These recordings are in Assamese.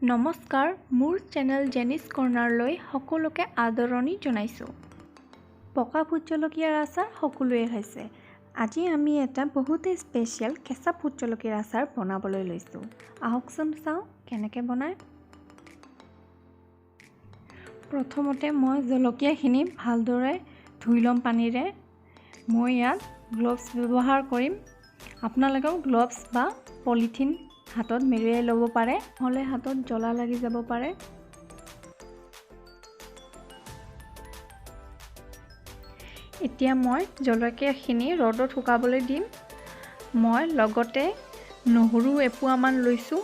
নমস্কাৰ মোৰ চেনেল জেনিছ কৰ্ণাৰলৈ সকলোকে আদৰণি জনাইছোঁ। পকা ভোট জলকীয়াৰ আচাৰ সকলোৱে খাইছে। আজি আমি এটা বহুতেই স্পেচিয়েল কেঁচা ভোট জলকীয়াৰ আচাৰ বনাবলৈ লৈছোঁ। আহকচোন চাওঁ কেনেকৈ বনায়। প্ৰথমতে মই জলকীয়াখিনি ভালদৰে ধুই ল'ম পানীৰে। মই ইয়াত গ্লভছ ব্যৱহাৰ কৰিম। আপোনালোকেও গ্লভছ বা পলিথিন হাতত মেৰিয়াই ল'ব পাৰে, নহ'লে হাতত জ্বলা লাগি যাব পাৰে। এতিয়া মই জলকীয়াখিনি ৰ'দত শুকাবলৈ দিম। মই লগতে নহৰু এপোৱামান লৈছোঁ।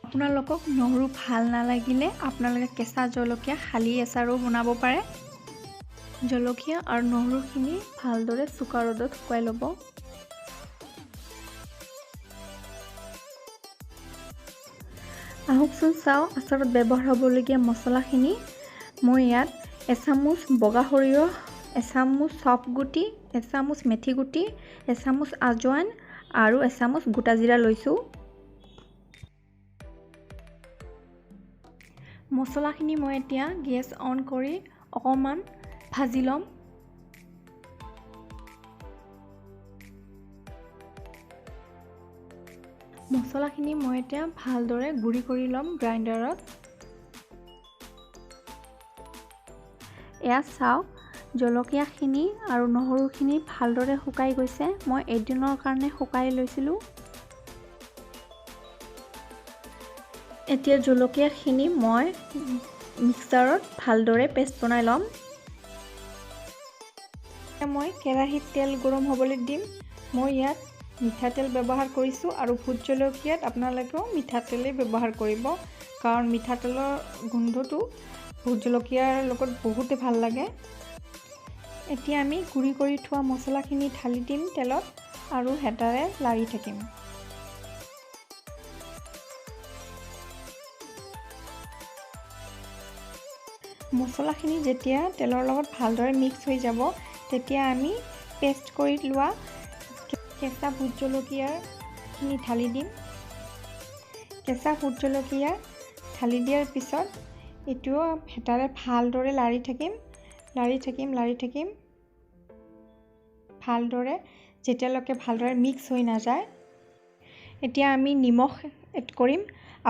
আপোনালোকক নহৰু ভাল নালাগিলে আপোনালোকে কেঁচা জলকীয়া খালি আচাৰো বনাব পাৰে। জলকীয়া আৰু নহৰুখিনি ভালদৰে চোকা ৰ'দত শুকাই ল'ব। আহকচোন চাওঁ আচাৰত ব্যৱহাৰ হ'বলগীয়া মছলাখিনি। মই ইয়াত এচামুচ বগা সৰিয়হ, এচামুচ চফ গুটি, এচামুচ মেথি গুটি, এচামুচ আজৱাইন আৰু এচামুচ গোটা জিৰা লৈছোঁ। মছলাখিনি মই এতিয়া গেছ অন কৰি অকণমান ভাজি ল'ম। মছলাখিনি মই এতিয়া ভালদৰে গুড়ি কৰি ল'ম গ্ৰাইণ্ডাৰত। এয়া চাওক জলকীয়াখিনি আৰু নহৰুখিনি ভালদৰে শুকাই গৈছে। মই এদিনৰ কাৰণে শুকাই লৈছিলোঁ। এতিয়া জলকীয়াখিনি মই মিক্সাৰত ভালদৰে পেষ্ট বনাই ল'ম। মই কেৰাহীত তেল গৰম হ'বলৈ দিম। মই ইয়াত মিঠাতেল ব্যৱহাৰ কৰিছোঁ আৰু ভোট জলকীয়াত আপোনালোকেও মিঠাতেলেই ব্যৱহাৰ কৰিব, কাৰণ মিঠাতেলৰ গোন্ধটো ভোট জলকীয়াৰ লগত বহুতে ভাল লাগে। এতিয়া আমি গুড়ি কৰি থোৱা মছলাখিনি ঢালি দিম তেলত আৰু হেতাৰে লাৰি থাকিম। মছলাখিনি যেতিয়া তেলৰ লগত ভালদৰে মিক্স হৈ যাব, তেতিয়া আমি পেষ্ট কৰি লোৱা কেঁচা ভোট জলকীয়াখিনি ঢালি দিম। কেঁচা ভোট জলকীয়া ঢালি দিয়াৰ পিছত এইটোও হেতাৰে ভালদৰে লাৰি থাকিম ভালদৰে যেতিয়ালৈকে ভালদৰে মিক্স হৈ নাযায়। এতিয়া আমি নিমখ এড কৰিম।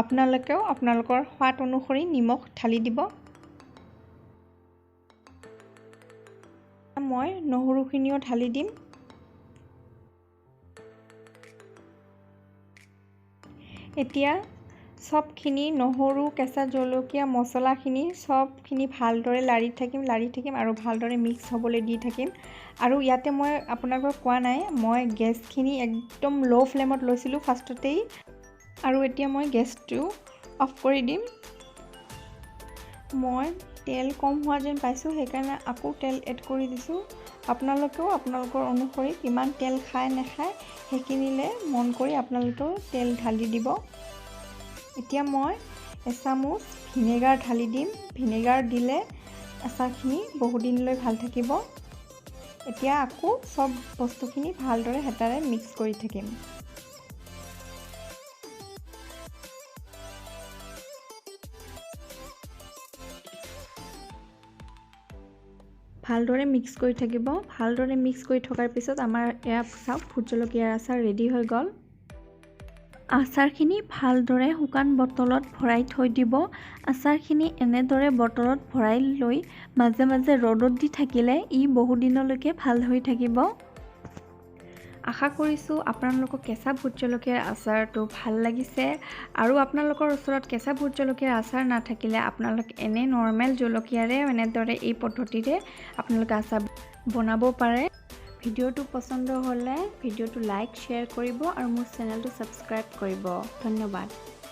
আপোনালোকেও আপোনালোকৰ সোৱাদ অনুসৰি নিমখ ঢালি দিব। মই নহৰুখিনিও ঢালি দিম। এতিয়া চবখিনি নহৰু, কেঁচা জলকীয়া, মছলাখিনি চবখিনি ভালদৰে লাৰি থাকিম আৰু ভালদৰে মিক্স হ'বলৈ দি থাকিম। আৰু ইয়াতে মই আপোনালোকক কোৱা নাই, মই গেছখিনি একদম ল' ফ্লেমত লৈছিলোঁ ফাৰ্ষ্টতেই, আৰু এতিয়া মই গেছটো অফ কৰি দিম। মই তেল কম হোৱা যেন পাইছোঁ, সেইকাৰণে আকৌ তেল এড কৰি দিছোঁ। আপোনালোকেও আপোনালোকৰ অনুসৰি কিমান তেল খায় নাখায় সেইখিনিলৈ মন কৰি আপোনালোকেও তেল ঢালি দিব। এতিয়া মই এচামুচ ভিনেগাৰ ঢালি দিম। ভিনেগাৰ দিলে আচাৰখিনি বহুদিনলৈ ভাল থাকিব। এতিয়া আকৌ চব বস্তুখিনি ভালদৰে হেতাৰে মিক্স কৰি থাকিম। ভালদৰে মিক্স কৰি থাকিব। ভালদৰে মিক্স কৰি থকাৰ পিছত আমাৰ এয়া চাওক ভোট জলকীয়াৰ আচাৰ ৰেডি হৈ গ'ল। আচাৰখিনি ভালদৰে শুকান বটলত ভৰাই থৈ দিব। আচাৰখিনি এনেদৰে বটলত ভৰাই লৈ মাজে মাজে ৰ'দত দি থাকিলে ই বহুদিনলৈকে ভাল হৈ থাকিব। আশা কৰিছোঁ আপোনালোকক কেঁচা ভোট জলকীয়াৰ আচাৰটো ভাল লাগিছে, আৰু আপোনালোকৰ ওচৰত কেঁচা ভোট জলকীয়াৰ আচাৰ নাথাকিলে আপোনালোকে এনে নৰ্মেল জলকীয়াৰে এনেদৰে এই পদ্ধতিৰে আপোনালোকে আচাৰ বনাব পাৰে। ভিডিঅ'টো পচন্দ হ'লে ভিডিঅ'টো লাইক, শ্বেয়াৰ কৰিব আৰু মোৰ চেনেলটো ছাবস্ক্ৰাইব কৰিব। ধন্যবাদ।